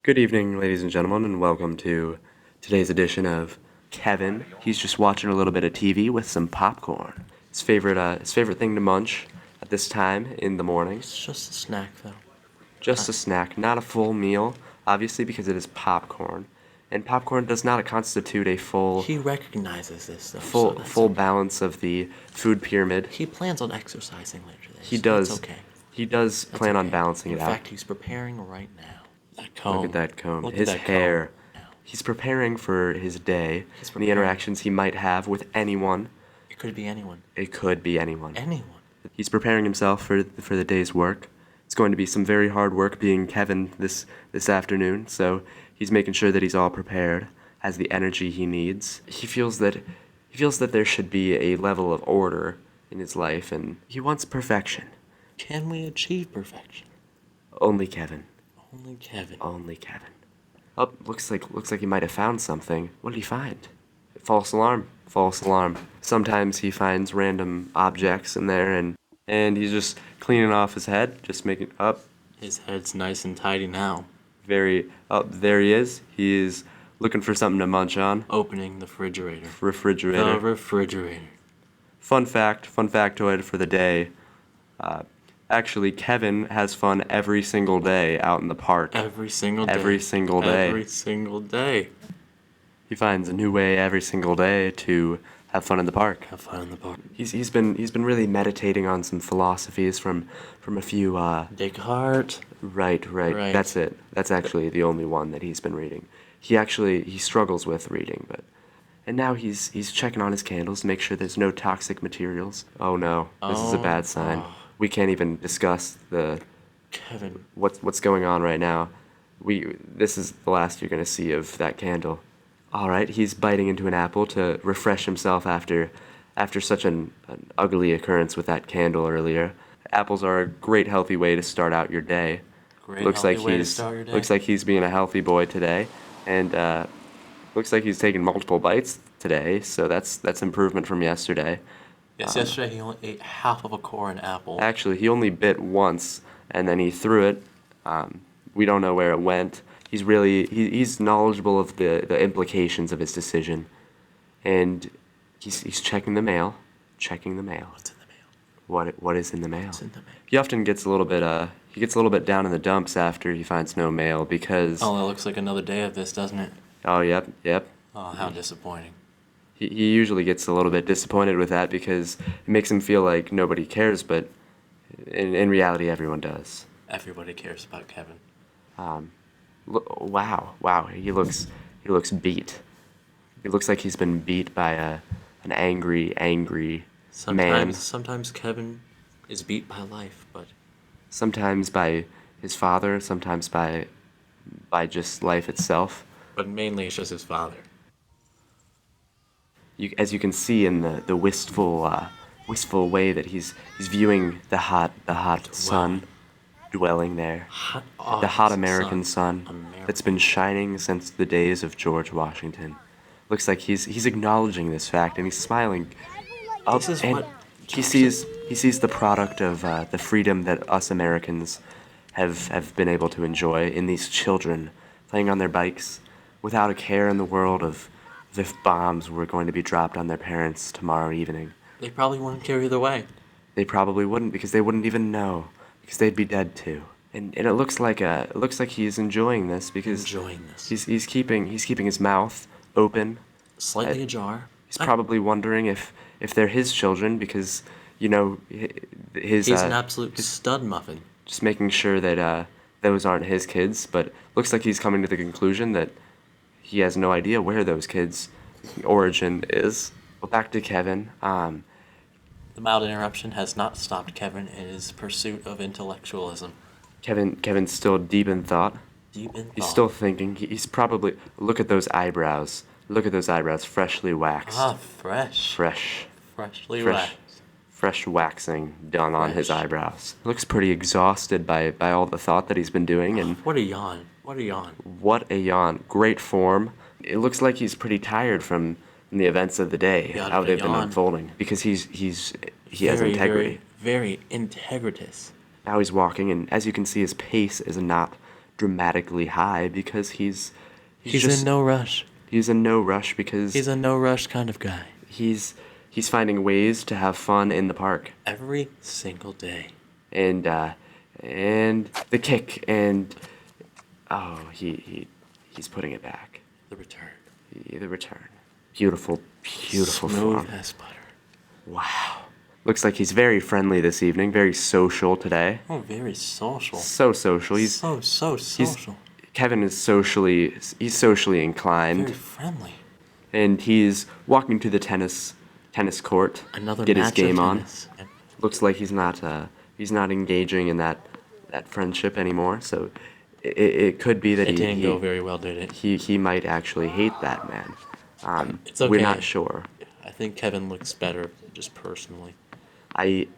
Good evening, ladies and gentlemen, and welcome to today's edition of Kevin. He's just watching a little bit of TV with some popcorn. His favorite thing to munch at this time in the morning. It's just a snack, though. Just a snack, not a full meal, obviously because it is popcorn, and popcorn does not constitute a full He recognizes this, though. full so that's full okay. balance of the food pyramid. He plans on exercising later today. He so does. That's okay. He does That's plan on okay. balancing In it out. fact, he's preparing right now. That comb. Look at that comb. Look at His that hair. comb now. He's preparing for his day He's and the preparing. interactions he might have with anyone. It could be anyone. It could be anyone. Anyone. He's preparing himself for the day's work. It's going to be some very hard work being Kevin this afternoon, so he's making sure that he's all prepared, has the energy he needs. He feels that there should be a level of order in his life, and he wants perfection. Can we achieve perfection? Only Kevin. Only Kevin. Only Kevin. Oh, looks like he might have found something. What did he find? False alarm. False alarm. Sometimes he finds random objects in there, and he's just cleaning off his head, just making up. His head's nice and tidy now. There he is. He is looking for something to munch on. Opening the refrigerator. Refrigerator. The refrigerator. Fun factoid for the day. Actually, Kevin has fun every single day out in the park. Every single day. Every single day. Every single day. He finds a new way every single day to have fun in the park. Have fun in the park. He's been really meditating on some philosophies from a few Descartes. right. Right. That's it. That's actually the only one that he's been reading. He struggles with reading, and now he's checking on his candles to make sure there's no toxic materials. Oh no, this is a bad sign. Oh. We can't even discuss Kevin. what's going on right now. This is the last you're gonna see of that candle. All right, he's biting into an apple to refresh himself after such an ugly occurrence with that candle earlier. Apples are a great healthy way to start out your day. Great Looks like healthy way to he's start your day. looks like he's being a healthy boy today, and looks like he's taking multiple bites today. So that's improvement from yesterday. Yes, yesterday he only ate half of a core and apple. Actually, he only bit once, and then he threw it. We don't know where it went. He's knowledgeable of the implications of his decision, and he's checking the mail. Checking the mail. What's in the mail? What is in the mail? What's in the mail? He often gets a little bit down in the dumps after he finds no mail because Oh, that looks like another day of this, doesn't it? oh yep. Oh, how disappointing. He usually gets a little bit disappointed with that because it makes him feel like nobody cares, but in reality everyone does. Everybody cares about Kevin. Wow, he looks beat. He looks like he's been beat by an angry man. Sometimes Kevin is beat by life, but Sometimes by his father, sometimes by just life itself. mainly it's just his father. As you can see in the wistful way that he's viewing the hot sun dwelling there, the hot American sun that's been shining since the days of George Washington. Looks like he's acknowledging this fact and he's smiling. This is and what he sees the product of the freedom that us Americans have been able to enjoy in these children playing on their bikes without a care in the world of if bombs were going to be dropped on their parents tomorrow evening. They probably wouldn't care either way. They probably wouldn't because they wouldn't even know because they'd be dead too. And it looks like he's enjoying this because Enjoying this. he's keeping his mouth open. Slightly ajar. He's probably wondering if they're his children because his He's an absolute stud muffin. just making sure that those aren't his kids, but looks like he's coming to the conclusion that he has no idea where those kids' origin is. Well, back to Kevin. The mild interruption has not stopped Kevin in his pursuit of intellectualism. Kevin's still deep in thought. Deep in He's thought. still thinking. He's probably look at those eyebrows. Look at those eyebrows, freshly waxed. Fresh. Freshly Fresh. waxed. Fresh waxing done on his Fresh. eyebrows. Looks pretty exhausted by all the thought that he's been doing, and What a yawn. What a yawn. what a yawn. Great form. It looks like he's pretty tired from the events of the day, Got how a they've been yawn. unfolding, because he has Very, integrity. Very, very integritous. Now he's walking, and as you can see, his pace is not dramatically high because he's He's just in no rush. he's in no rush because He's a no rush kind of guy. he's finding ways to have fun in the park. Every single day. And the kick, and oh, he's putting it back. The return. The return. Beautiful Smooth form. as butter. Wow. Looks like he's very friendly this evening, very social today. Oh, very social. So social. He's so social. Kevin is socially inclined, Very friendly. and he's walking to the tennis court, Another get his match game of on. tennis. Yep. Looks like he's not engaging in that friendship anymore. So it could be that It didn't go very well, did it? he might actually hate that man. It's okay. We're not sure. I think Kevin looks better, just personally. I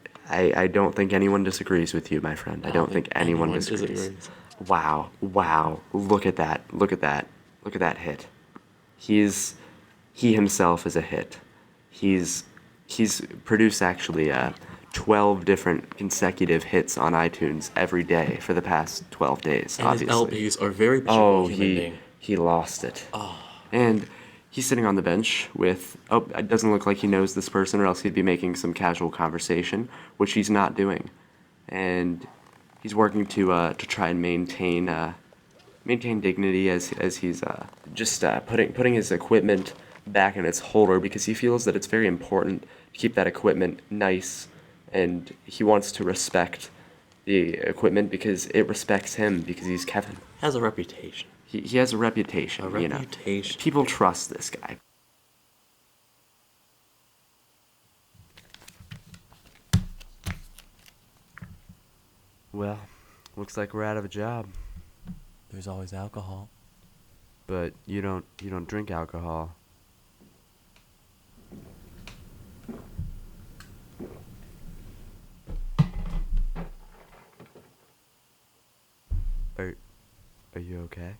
don't think anyone disagrees with you, my friend. I don't think anyone disagrees. Wow. Look at that. Look at that hit. He himself is a hit. He's produced actually 12 different consecutive hits on iTunes every day for the past 12 days, And obviously. his LPs are very much Oh, a human being. he lost it. Oh. And he's sitting on the bench with, it doesn't look like he knows this person, or else he'd be making some casual conversation, which he's not doing. And he's working to try and maintain dignity as he's just putting his equipment back in its holder, because he feels that it's very important to keep that equipment nice, and he wants to respect the equipment because it respects him, because he's Kevin. Has a reputation. He has a reputation, A you know. reputation. People trust this guy. Well, looks like we're out of a job. There's always alcohol. But you don't drink alcohol. Are you okay?